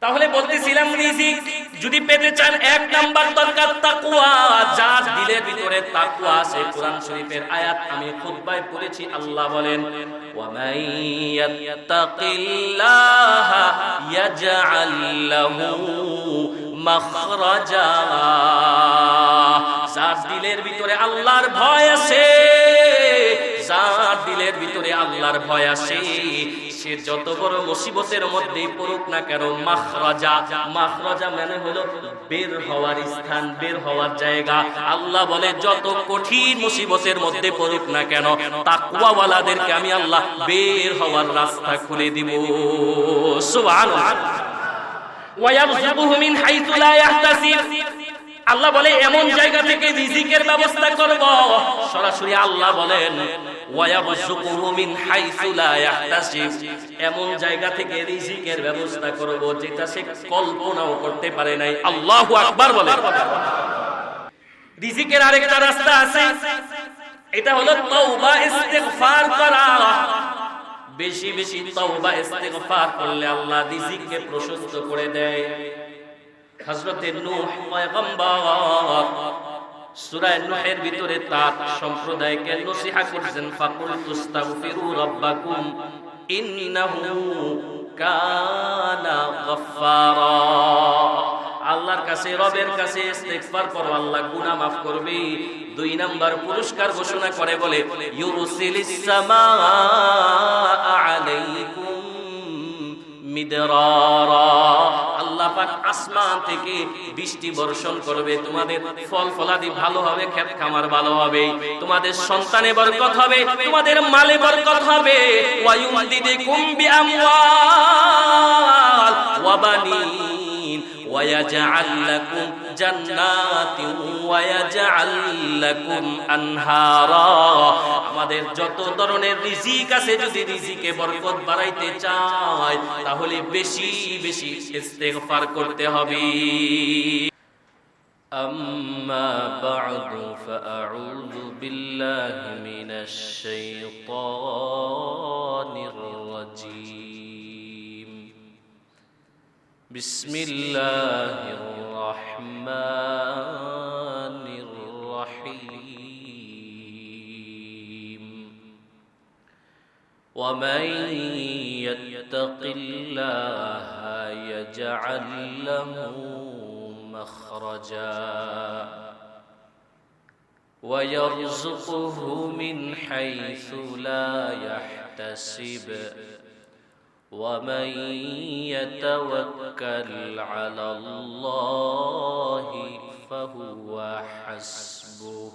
তাহলে বলতেছিলাম রিজিক যদি পেতে চান এক নাম্বার দরকার তাকওয়া। যার দিলের ভিতরে তাকওয়া আছে, কোরআন শরীফের আয়াত আমি খুতবায় পড়েছি, আল্লাহ বলেন ওয়া মাইয়াত্তাকিল্লাহা ইয়াজআল লাহু মাখরাজা। যার দিলের ভিতরে আল্লাহর ভয় আছে, যার দিলের ভিতরে আল্লাহর ভয় আছে, সে যত বড় মুসিবতের মধ্যেই পড়ুক না কেন, মাখরাজা, মাখরাজা মানে হলো বের হওয়ার স্থান, বের হওয়ার জায়গা। আল্লাহ বলে যত কঠিন মুসিবতের মধ্যে পড়ুক না কেন, তাকওয়াওয়ালাদেরকে আমি আল্লাহ বের হওয়ার রাস্তা খুলে দিব। সুবহানাল্লাহ। ওয়া ইয়ারযুকুহু মিন হাইতু লা ইয়াহতাসিব। আল্লাহ বলে এমন জায়গা থেকে রিজিকের ব্যবস্থা করব। সরাসরি আল্লাহ বলেন ওয়া ইয়ারযুকুহু মিন হাইসু লা ইয়াহতাসিব, এমন জায়গা থেকে রিজিকের ব্যবস্থা করব যেটা সে কল্পনাও করতে পারে নাই। আল্লাহু আকবার বলেন। রিজিকের আরেকটা রাস্তা আছে, এটা হলো তওবা ইস্তিগফার করা। বেশি বেশি তওবা ইস্তিগফার করলে আল্লাহ রিজিককে প্রশস্ত করে দেয়। হযরত নূহ পয়গম্বর সূরা নূহের ভিতরে তার সম্প্রদায়কে নসিহত করেছেন, ফাকুল তুস্তাগফিরু রাব্বাকুম ইন্নাহু কানা গফফারা। আল্লাহর কাছে, রবের কাছে ইস্তিগফার করো, আল্লাহ গুনাহ maaf করবে। দুই নাম্বার পুরস্কার ঘোষণা করে বলে ইউরসিলিস সামাআ আলাইকুম মিদরারা। আল্লাহ পাক আসমান থেকে বৃষ্টি বর্ষণ করবে, তোমাদের ফল ফলাদি ভালো হবে, ক্ষেত খামার ভালো হবে, তোমাদের সন্তানে বরকত হবে, তোমাদের মালে বরকত হবে। ওয়া ইউমদিদুকুম বিআমওয়াল ওয়া বানিন ওয়া ইয়াজআল লাকুম জান্নাতিন ওয়া ইয়াজআল লাকুম আনহারা। আমাদের যত ধরনের রিজিক আছে, যদি রিজিকে বরকত বাড়াইতে চাই তাহলে বেশি বেশি ইস্তিগফার করতে হবে। আম্মা বা'দু ফাআউযু বিল্লাহি মিনাশ শাইতানির রাজীম। বিসমিল্লাহির রাহমানির রাহিম। ومن يتق الله يجعل له مخرجا ويرزقه من حيث لا يحتسب ومن يتوكل على الله فهو حسبه.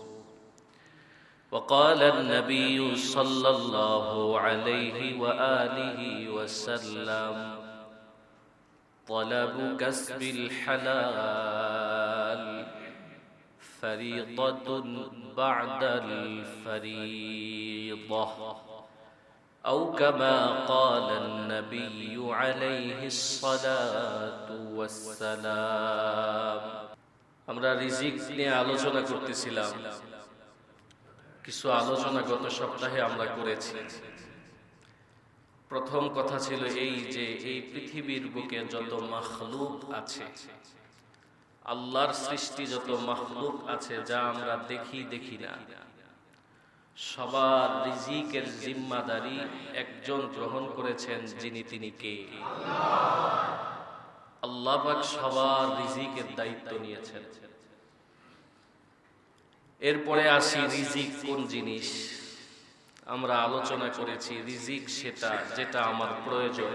وقال النبي صلى الله عليه وآله وسلم طلب كسب الحلال فريضة بعد الفريضة أو كما قال النبي عليه الصلاة والسلام. আমরা রিজিক নিয়ে আলোচনা করতেছিলাম। কিছু আলোচনা গত সপ্তাহে আমরা করেছি। প্রথম কথা ছিল এই যে এই পৃথিবীর বুকে যত মাখলুক আছে, আল্লাহর সৃষ্টি যত মাখলুক আছে, যা আমরা দেখি না, সবার রিজিকের জিম্মাদারি একজন গ্রহণ করেছেন, যিনি তিনি কে? আল্লাহ পাক সবার রিজিকের দায়িত্ব নিয়েছেন। এরপরে আসি রিজিক কোন জিনিস। আমরা আলোচনা করেছি রিজিক সেটা যেটা আমার প্রয়োজন।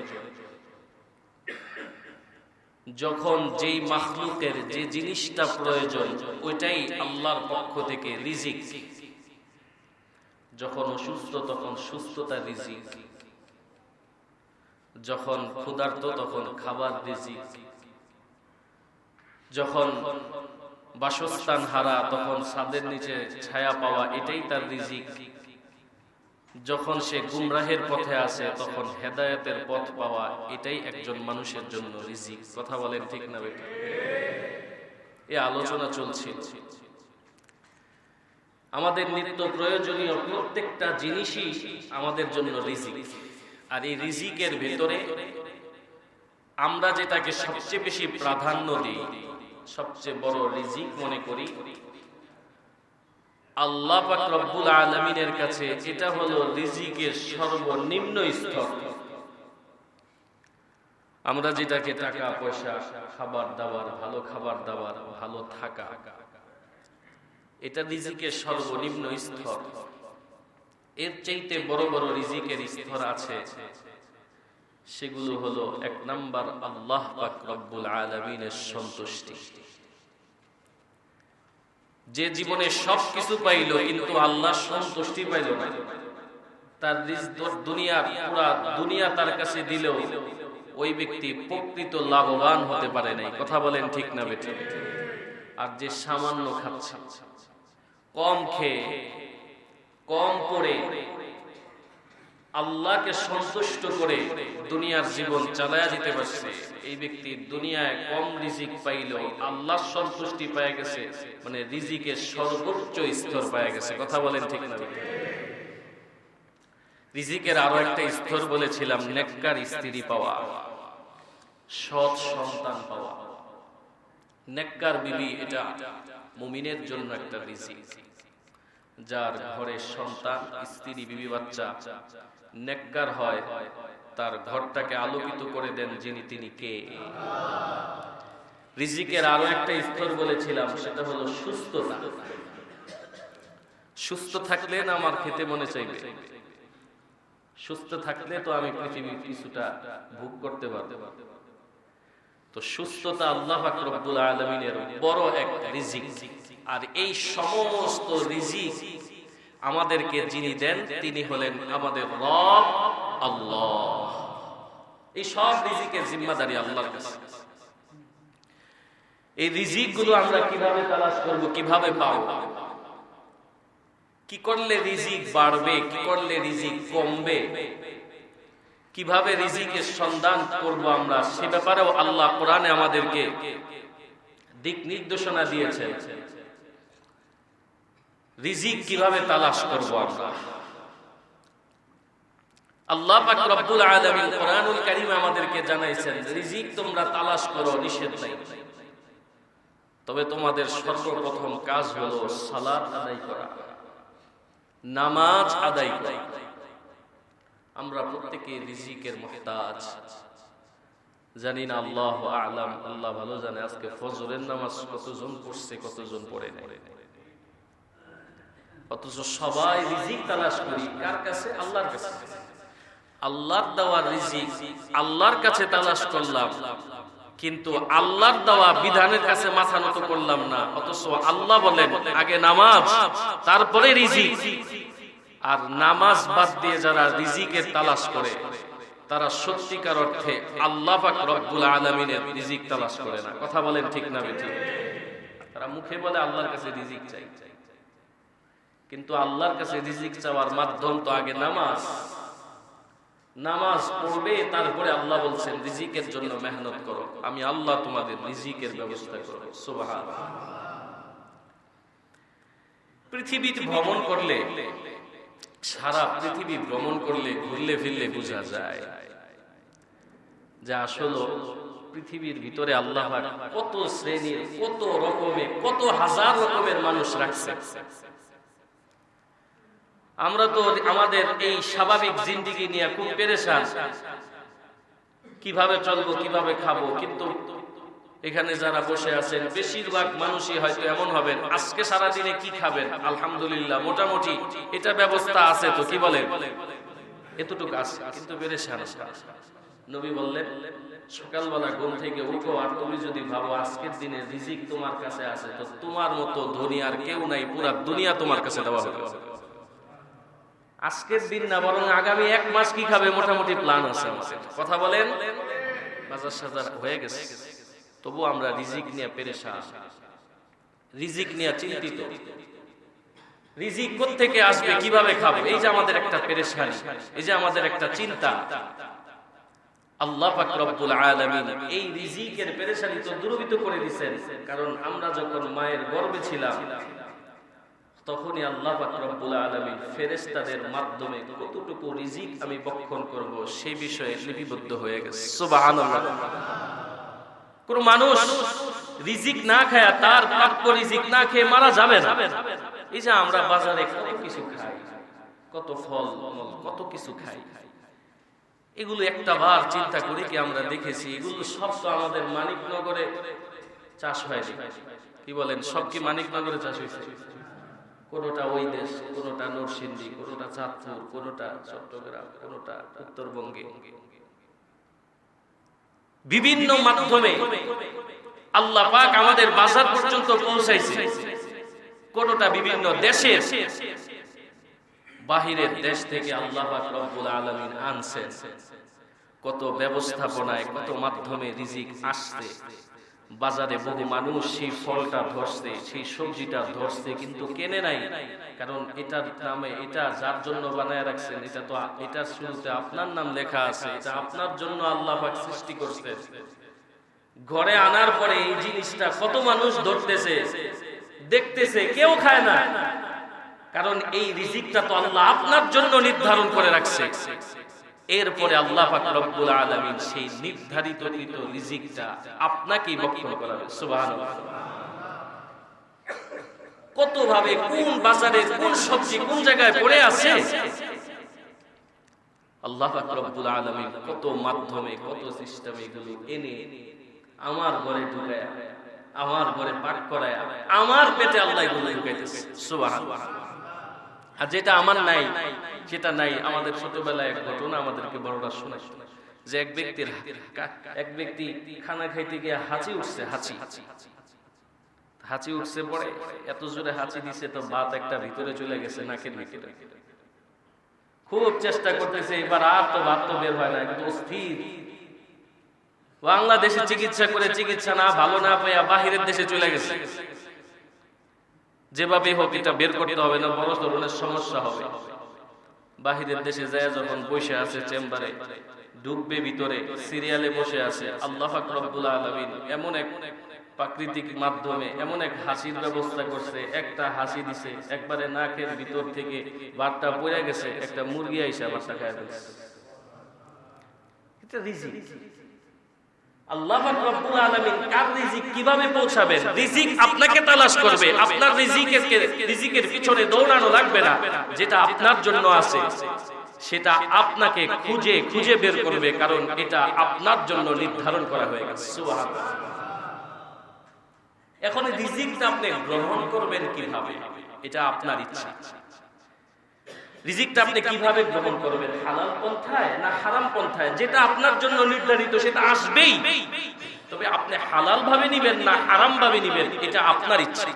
যখন যেই মাখলুকের যে জিনিসটা প্রয়োজন ওইটাই আল্লাহর পক্ষ থেকে রিজিক। যখন অসুস্থ তখন সুস্থতার রিজিক, যখন ক্ষুধার্ত তখন খাবার রিজিক, যখন বাসস্থান হারা তখন ছাদের নিচে ছায়া পাওয়া এটাই তার রিজিক, যখন সে গুমরাহের পথে আছে তখন হেদায়েতের পথ পাওয়া এটাই একজন মানুষের জন্য রিজিক। কথা বলেন ঠিক না বেটা? এই আলোচনা চলছে। আমাদের নিত্য প্রয়োজনীয় প্রত্যেকটা জিনিসই আমাদের জন্য রিজিক। আর এই রিজিকের ভেতরে আমরা যেটাকে সবচেয়ে বেশি প্রাধান্য দিই, সবচেয়ে বড় রিজিক মনে করি, আল্লাহ পাক রব্বুল আলামিনের কাছে এটা হলো রিজিকের সর্বনিম্ন স্তর। আমরা যেটাকে টাকা পয়সা, খাবার দাবার, ভালো খাবার দাবার, ভালো থাকা, এটা রিজিকের সর্বনিম্ন স্তর। এর চাইতে বড় বড় রিজিকের স্তর আছে, সেগুলো হলো 1 নাম্বার আল্লাহ পাক রব্বুল আলামিনের সন্তুষ্টি। যে জীবনে সবকিছু পাইল কিন্তু আল্লাহ সন্তুষ্টি পাইল না, তার পুরা দুনিয়া তার কাছে দিলেও ওই ব্যক্তি প্রকৃত লাভবান হতে পারে নাই। কথা বলেন ঠিক না বেঠিক? আর যে সামান্য খাচ্ছে, কম খেয়ে, কম পড়ে, আল্লাহকে সন্তুষ্ট করে দুনিয়ার জীবন চালায়া দিতে পারছে, এই ব্যক্তি দুনিয়ায় কম রিজিক পাইল, আল্লাহর সন্তুষ্টি পেয়ে গেছে, মানে রিজিকের সর্বোচ্চ স্তর পেয়ে গেছে। কথা বলেন ঠিক না? রিজিকের আরো একটা স্তর বলেছিলাম, নেককার স্ত্রী পাওয়া, সৎ সন্তান পাওয়া। নেককার বিবি এটা মুমিনের জন্য একটা রিজিক। যার ঘরে সন্তান, স্ত্রী, বিবি, বাচ্চা নেককার হয়, তার ঘরটাকে আলোকিত করে দেন যিনি, তিনি কে? রিজিকের আরো একটা স্তর বলেছিলাম, সেটা হলো সুস্থতা। সুস্থ থাকলে না আমার খেতে মনে চাইবে, সুস্থ থাকলে তো আমি পৃথিবীর কিছুটা ভোগ করতে পারবো। তো সুস্থতা আল্লাহ পাক রব্বুল আলামিনের বড় এক রিজিক। আর এই সমস্ত রিজিক আমাদেরকে যিনি দেন তিনি হলেন আমাদের রব আল্লাহ। এই সব রিজিকের জিম্মাদারি আল্লাহর কাছে। এই রিজিক গুলো আমরা কিভাবে তালাশ করব, কিভাবে পাবো, কি করলে রিজিক বাড়বে, কি করলে রিজিক কমবে, কিভাবে রিজিকের সন্ধান করব আমরা, সে ব্যাপারেও আল্লাহ কোরআনে আমাদেরকে দিক নির্দেশনা দিয়েছেন। রিজিক কিভাবে তালাশ করব আমরা, আল্লাহ পাক রব্বুল আলামিন কোরআনুল কারীমে আমাদেরকে জানাইছেন, রিজিক তোমরা তালাশ করো, নিষেধ নাই, তবে তোমাদের সর্বপ্রথম কাজ হলো সালাত আদায় করা, নামাজ আদায় করা। আমরা প্রত্যেকে রিজিকের মুহতাজ, জানি না, আল্লাহু আ'লাম, আল্লাহ ভালো জানে। আজকে ফজরের নামাজ কতজন পড়ছে, কতজন পড়ে নাই, অথচ সবাই রিজিক তালাশ করি কার কাছে? আল্লাহর কাছে। আল্লাহর দেওয়া রিজিক আল্লাহর কাছে তালাশ করলাম, কিন্তু আল্লাহর দেওয়া বিধানের কাছে মাথা নত করলাম না। অথচ আল্লাহ বলেন আগে নামাজ, তারপরে রিজিক। আর নামাজ বাদ দিয়ে যারা রিজিকের তালাশ করে, তারা সত্যিকার অর্থে আল্লাহ পাক রব্বুল আলামিনের রিজিক তালাশ করে না। কথা বলেন ঠিক না বেঠিক? তারা মুখে বলে আল্লাহর কাছে রিজিক চাই, কিন্তু আল্লাহর কাছে রিজিক চাওয়ার মাধ্যম তো আগে নামাজ। নামাজ পড়বে, তারপরে আল্লাহ বলছেন রিজিকের জন্য মেহনত করো, আমি আল্লাহ তোমাদের রিজিকের ব্যবস্থা করব। সুবহানাল্লাহ। পৃথিবীতে ভ্রমণ করলে, সারা পৃথিবী ভ্রমণ করলে, ঘুরলে ফিরলে বোঝা যায় যে আসলে পৃথিবীর ভিতরে আল্লাহ কত শ্রেণীর, কত রকমের, কত হাজার রকমের মানুষ রাখছে। আমরা তো আমাদের এই স্বাভাবিক জিন্দেগি নিয়ে খুব পেরেশান, কিভাবে চলবো, কিভাবে খাবো। কিন্তু এখানে যারা বসে আছেন বেশিরভাগ মানুষই হয়তো এমন হবেন, আজকে সারা দিনে কি খাবেন, আলহামদুলিল্লাহ মোটামুটি এটা ব্যবস্থা আছে, তো কি বলেন, এতটুকু আছে, কিন্তু পেরেশান। নবী বললেন সকালবেলা ঘুম থেকে উঠো, আর তুমি যদি ভাবো আজকের দিনে রিজিক তোমার কাছে আছে, তো তোমার মতো ধনী আর কেউ নাই, পুরা দুনিয়া তোমার কাছে দেওয়া হবে। আজকের দিন না, বরং আগামী 1 মাস কি খাবে মোটামুটি প্ল্যান আছে। কথা বলেন, বাজার সাজার হয়ে গেছে, তবু আমরা রিজিক নিয়ে পেরেশান, রিজিক নিয়ে চিন্তিত। রিজিক কোত্থেকে আসবে, কিভাবে খাবো, এই যে আমাদের একটা পেরেশানি, এই যে আমাদের একটা চিন্তা। আল্লাহ পাক রব্বুল আলামিন এই রিজিকের পেরেশানি তো দূরীভূত করে দিয়েছেন। কারণ আমরা যখন মায়ের গর্ভে ছিলাম, তখনই আল্লাহ পাক রব্বুল আলামিন ফেরেশতাদের মাধ্যমে কতটুকু রিজিক আমি বক্ষণ করব সেই বিষয়ে লিপিবদ্ধ হয়ে গেছে। সুবহানাল্লাহ। কোন মানুষ রিজিক না খায়, তার প্রাপ্য রিজিক না খেয়ে মারা যাবে না। এই যে আমরা বাজারে কত কিছু খাই, কত ফল কত কিছু খাই, এগুলো একটা বার চিন্তা করি কি আমরা দেখেছি এগুলো সব তো আমাদের মানিকনগরে চাষ হয়নি। কি বলেন, সব কি মানিকনগরে চাষ হয়েছে? কোনটা ওই দেশ, কোনটা নরসিংদী, কোনটা চাঁদপুর, কোনটা চট্টগ্রাম, কোনটা উত্তরবঙ্গে। বিভিন্ন মাধ্যমে আল্লাহ পাক আমাদের বাজার পর্যন্ত পৌঁছাইছে। কোনটা বিভিন্ন দেশের, বাহিরের দেশ থেকে আল্লাহ পাক রব্বুল আলামিন আনছেন। কত ব্যবস্থাপনায়, কত মাধ্যমে রিজিক আসছে। বাজারে বহু মানুষ সেই ফলটা ধরছে, সেই সবজিটা ধরছে, কিন্তু কেনে নাই। কারণ এটার নামে, এটা যার জন্য বানায় রাখছেন, এটা তো এটা শুরুতে আপনার নাম লেখা আছে, এটা আপনার জন্য আল্লাহ পাক সৃষ্টি করছেন। ঘরে আনার পরে এই জিনিসটা কত মানুষ ধরতেছে, দেখতেছে, কেউ খায় না। কারণ এই রিজিকটা তো আল্লাহ আপনার জন্য নির্ধারণ করে রাখছে। এরপরে আল্লাহ পাক রব্বুল আলামিন সেই নির্ধারিতকৃত রিজিকটা আপনাকেই বক্ষণ করাবে। সুবহানাল্লাহ। কত ভাবে, কোন বাজারে কোন সবজি কোন জায়গায় পড়ে আছে, আল্লাহ পাক রব্বুল আলামিন কত মাধ্যমে, কত সিস্টেমে এগুলো এনে আমার ঘরে ঢুকায়, আমার ঘরে পাক করায়, আমার পেটে আল্লাহ এগুলো ঢুকাইতেছে। সুবহানাল্লাহ। আর যেটা আমার নাই, সেটা নাই। আমাদের ছোটবেলায় এক ঘটনা আমাদেরকে বড়রা শোনায় যে এক ব্যক্তি খানা খাইতে গিয়ে হাঁচি উঠছে, হাঁচি উঠছে পরে এত জোরে হাঁচি দিছে তো ভাত একটা ভিতরে চলে গেছে নাকের ভিতরে। খুব চেষ্টা করতেছে, এবার আর তো ভাত তো বের হয় না, একটু অস্থির। বাংলাদেশে চিকিৎসা করে চিকিৎসা না ভালো না পাইয়া বাহিরের দেশে চলে গেছে। যেভাবে হোক এটা বের করতে হবে, না বড় ধরনের সমস্যা হবে। বাহিরের দেশে যায় যখন বসে আছে চেম্বারে, ঢুকবে ভিতরে, সিরিয়ালে বসে আছে, আল্লাহ পাক রব্বুল আলামিন এমন এক প্রাকৃতিক মাধ্যমে এমন এক হাসির ব্যবস্থা করছে। একটা হাসি দিছে, একবারে নাকের ভিতর থেকে ভাতটা পড়ে গেছে, একটা মুরগি আইসা ভাতটা খায় ফেলছে। এটা রিজিক। আল্লাহ পাক রব্বুল আলামিন কার রিজিক কিভাবে পৌঁছাবেন? রিজিক আপনাকে তালাশ করবে। আপনার রিজিকের পিছনে দৌড়ানো লাগবে না। যেটা আপনার জন্য আছে সেটা আপনাকে খুঁজে খুঁজে বের করবে, কারণ এটা আপনার জন্য নির্ধারণ করা হয়ে গেছে। সুবহানাল্লাহ। এখন রিজিকটা আপনি গ্রহণ করবেন কিভাবে, এটা আপনার ইচ্ছা। রিজিকটা আপনি কিভাবে গ্রহণ করবেন, হালাল পন্থায় না হারাম পন্থায়? যেটা আপনার জন্য নির্ধারিত সেটা আসবেই, তবে আপনি হালাল ভাবে নিবেন না হারাম ভাবে নিবেন, এটা আপনার ইচ্ছা।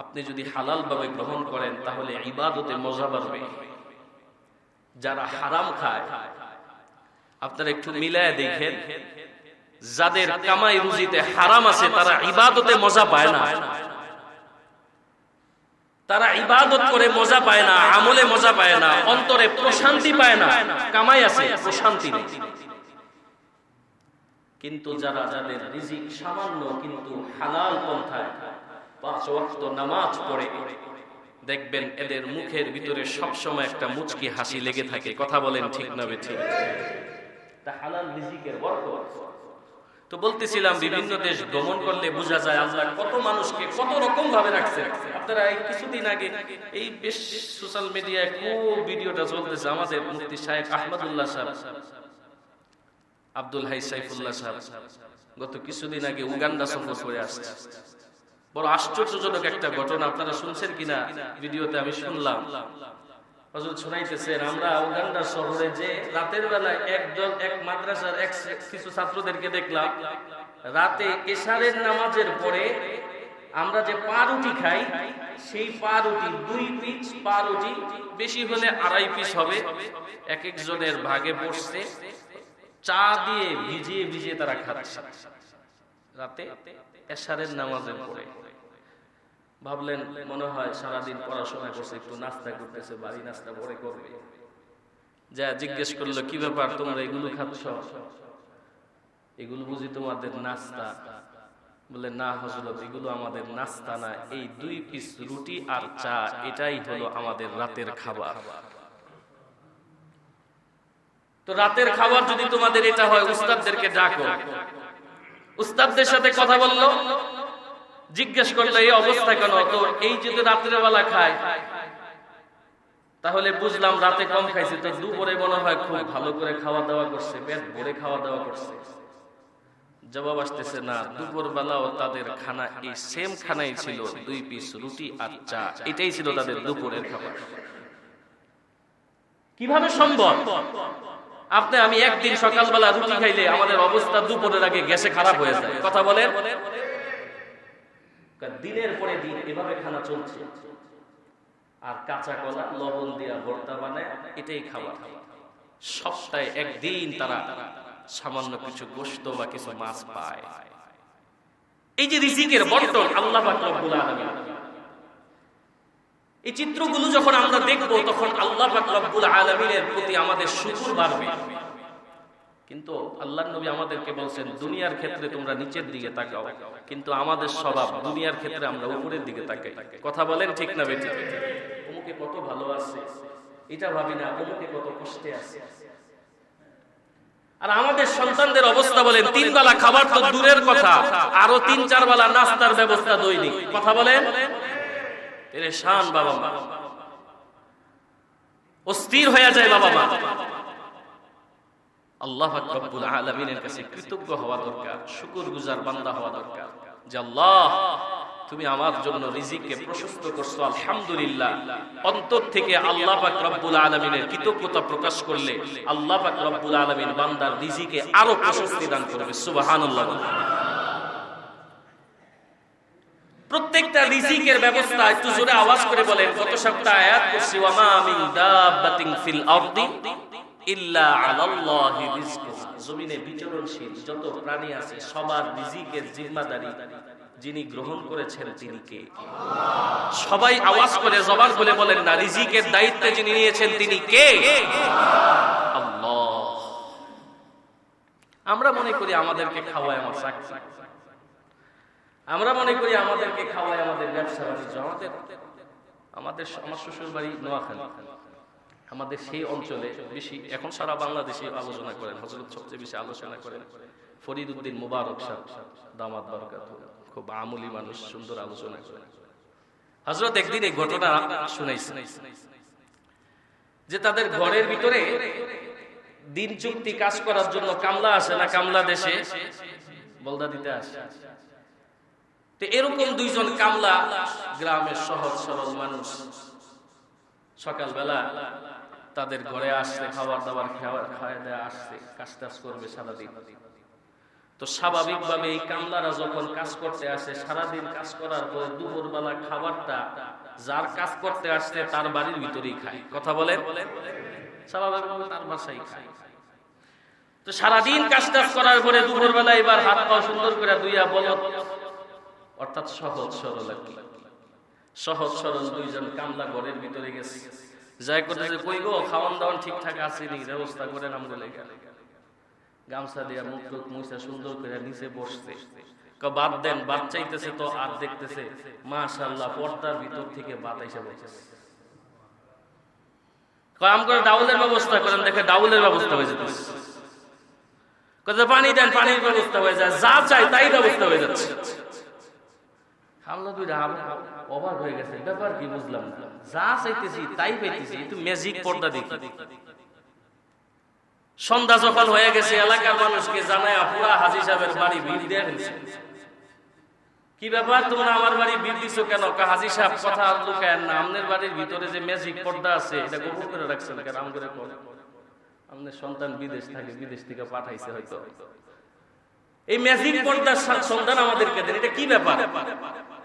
আপনি যদি হালাল ভাবে গ্রহণ করেন তাহলে ইবাদতে মজা বাড়বে। যারা হারাম খায়, আপনারা একটু মিলায় দেখেন, যাদের কামাই রুজিতে হারাম আছে তারা ইবাদতে মজা পায় না। তারা ইবাদত করে মজা পায় না, আমলে মজা পায় না, অন্তরে প্রশান্তি পায় না। কামাই আছে, প্রশান্তি নেই। কিন্তু যাদের রিজিক সামান্য কিন্তু হালাল পন্থায় 5 ওয়াক্ত নামাজ পড়ে, দেখবেন এদের মুখের ভিতরে সব সময় একটা মুচকি হাসি লেগে থাকে। কথা বলেন ঠিক না বেঠিক? তা হালাল রিজিকের বরকত। তো বলতেছিলাম, বিভিন্ন দেশ ভ্রমণ করলে বোঝা যায় আল্লাহ কত মানুষকে কত রকম ভাবে রাখছে। আপনারা এই কিছুদিন আগে এই বেশ সোশ্যাল মিডিয়ায় খুব ভিডিওটা চলতেছে, আমাদের মুফতি শাইখ আহমদুল্লাহ সাহেব, আব্দুল হাই সাইফুল্লাহ সাহেব গত কিছুদিন আগে উগান্ডা সফর করে আসছে। বড় আশ্চর্যজনক একটা ঘটনা, আপনারা শুনছেন কিনা ভিডিওতে আমি শুনলাম। হযরত শুনাইতেছেন, আমরা উগান্ডা শহরে যে রাতের বেলা এক মাদ্রাসার কিছু ছাত্রদেরকে দেখলাম, রাতে এশারের নামাজের পরে আমরা যে পাউরুটি খাই, সেই পাউরুটি 2 পিস পাউরুটি, বেশি হলে 2.5 পিস হবে, এক একজনের ভাগে পড়ছে, চা দিয়ে ভিজিয়ে ভিজিয়ে তারা খাচ্ছে রাতে এশারের নামাজের পরে। ভাবলেন মনে হয় সারাদিন পড়াশোনা করছে, একটু নাস্তা করতেছে, বাড়ি নাস্তা পরে করবে। যা জিজ্ঞেস করলো, কি ব্যাপার তোমরা এগুলো খাচ্ছ? এগুলো বুঝি তোমাদের নাস্তা? বলে না হযরত, এগুলো আমাদের নাস্তা না, এই 2 পিস রুটি আর চা এটাই হলো আমাদের রাতের খাবার। তো রাতের খাবার যদি তোমাদের এটা হয়, উস্তাদদেরকে ডাকো। উস্তাদদের সাথে কথা বললো, জিজ্ঞেস করলো এই অবস্থা কেন? তো এই যদি রাতের বেলা খায় তাহলে বুঝলাম রাতে কম খাইছে, তো দুপুরে মনে হয় খুব ভালো করে খাওয়া দাওয়া করছে, পেট ভরে খাওয়া দাওয়া করছে। জবাব আসতেছে না, দুপুর বেলাও তাদের খানা এই সেম খানাই ছিল, 2 পিস রুটি আর চা, এটাই ছিল তাদের দুপুরের খাবার। কিভাবে সম্ভব? আপনি আমি একদিন সকালবেলা রুটি খাইলে আমাদের অবস্থা দুপুরের আগে গ্যাসে খারাপ হয়ে যায়। কথা বলেন, দিনের পরে দিন এভাবে খানা চলছে। আর কাঁচা কলা লবণ দিয়া ভর্তা বানায়, এটাই খাবার। সপ্তাহে একদিন তারা সামান্য কিছু গোশত বা কিছু মাছ পায়। এই যে রিজিকের বন্টন আল্লাহ পাক রব্বুল আলামিন, এই চিত্রগুলো যখন আমরা দেখব তখন আল্লাহ পাক রব্বুল আলামিনের প্রতি আমাদের শুকর বাড়বে। কিন্তু আল্লাহর নবী আমাদেরকে বলছেন দুনিয়ার ক্ষেত্রে তোমরা নিচের দিকে তাকাও, কিন্তু আমাদের স্বভাব দুনিয়ার ক্ষেত্রে আমরা উপরের দিকে তাকাই। কথা বলেন ঠিক না বেঠিক? অমুকে কত ভালো আছে এটা ভাবি না, অমুকে কত কষ্টে আছে। আর আমাদের সন্তানদের অবস্থা বলেন, 3 বেলা খাবার তো দূরের কথা, আরো 3-4 বেলা নাস্তার ব্যবস্থা দৈনিক। কথা বলেন, পেরেশান বাবা মা, অস্থির হয়ে যায় বাবা মা। আল্লাহ পাক রব্বুল আলামিনের কাছে কৃতজ্ঞ হওয়া দরকার, শুকরগুজার বান্দা হওয়া দরকার যে আল্লাহ তুমি আমার জন্য রিজিককে প্রশস্ত করছো, আলহামদুলিল্লাহ। অন্তর থেকে আল্লাহ পাক রব্বুল আলামিনের কৃতজ্ঞতা প্রকাশ করলে আল্লাহ পাক রব্বুল আলামিন বান্দার রিজিকে আরো প্রশস্তি দান করবে। সুবহানাল্লাহ। প্রত্যেকটা রিজিকের ব্যবস্থা একটু জোরে আওয়াজ করে বলেন। গত সপ্তাহে আয়াত করছি, ওয়া মা মিন দাব্বাতিন ফিল আরদি ইল্লা আলাল্লাহি রিজকুহা। জমিনে বিচরণশীল যত প্রাণী আছে সবার রিজিকের জিম্মাদারি যিনি গ্রহণ করেছেন তিনি কে? সবাই আওয়াজ করে জবান খুলে বলেন না, রিজিকের দায়িত্ব যিনি নিয়েছেন তিনি কে? আল্লাহ। আমরা মনে করি আমাদেরকে খাওয়ায় আমার চাকরি, আমরা মনে করি আমাদেরকে খাওয়ায় আমাদের ব্যবসা বাণিজ্য। আমার শ্বশুর বাড়ি নোয়াখালী, আমাদের সেই অঞ্চলে বেশি, এখন সারা বাংলাদেশে আলোচনা করেন, হযরত সবচেয়ে বেশি আলোচনা করেন ফরিদ উদ্দিন মুবারক সাহেব, দামাত বরকাতুহ, খুব আমলি মানুষ, সুন্দর আলোচনা করেন। হযরত একদিন এই ঘটনা শুনাইছেন যে তাদের ঘরের ভিতরে দিন চুক্তি কাজ করার জন্য কামলা আসে না, কামলা দেশে বলদা দিতে আসে। তো এরকম 2 জন কামলা, গ্রামের সহজ সরল মানুষ, সকালবেলা তাদের ঘরে আসছে, খাবার দাবার খাওয়া দেয়া আসছে, কাজ টাজ করবে সারাদিন। তো স্বাভাবিকভাবে এই কামলারা যখন কাজ করতে আসে, সারাদিন কাজ করার পরে দুপুরবেলা খাবারটা যার কাজ করতে আসছে তার বাড়ির ভিতরেই খায়। কথা বলেন, স্বাভাবিকভাবে তার বাসায় খায়। তো সারাদিন কাজ টাজ করার পরে দুপুরবেলা এবার হাত পা সুন্দর করে ধুইয়া বলত, অর্থাৎ সহজ সরল, সহজ সরল 2 জন কামলা ঘরের ভিতরে গেছে, যাই করতেছে, কই গো খাওয়ান দাওয়ান ঠিকঠাক আছে নি, ব্যবস্থা করেন আমগো লাগা। গামছা দিয়া মুখ টুক মুছা সুন্দর করে নিচে বসছে, বাদ দেন, বাদ চাইতেছে তো আর দেখতেছে মাশাআল্লাহ পর্দার ভিতর থেকে বাত আইসা বসেছে। কয় আম করে ডাউলের ব্যবস্থা করেন, দেখে ডাউলের ব্যবস্থা হয়ে যেতেছে। কয় পানি দেন, পানির ব্যবস্থা হয়ে যায়, যা চাই তাই ব্যবস্থা হয়ে যাচ্ছে। আমরা 2 অবাক হয়ে গেছে, ব্যাপার কি বুঝলাম না, যা চাইতেছি তাই পাইতেছি, একটু ম্যাজিক পর্দা দেখি। সন্ধ্যা যখন হয়ে গেছে এলাকার মানুষকে জানায় পুরা হাজী সাহেবের বাড়ি ভিড় দিয়ে ফেলছে। কি ব্যাপার তোমরা আমার বাড়ি ভিড় দিছো কেন? হাজী সাহেব কথা লুকায় না, আপনার বাড়ির ভিতরে যে ম্যাজিক পর্দা আছে এটা গোপন করে রাখছেন কেন? আম করে আপনার সন্তান বিদেশ থাকে, বিদেশ থেকে পাঠাইছে হয়তো, এই ম্যাজিক পর্দার সন্ধান আমাদেরকে দেন, এটা কি ব্যাপার?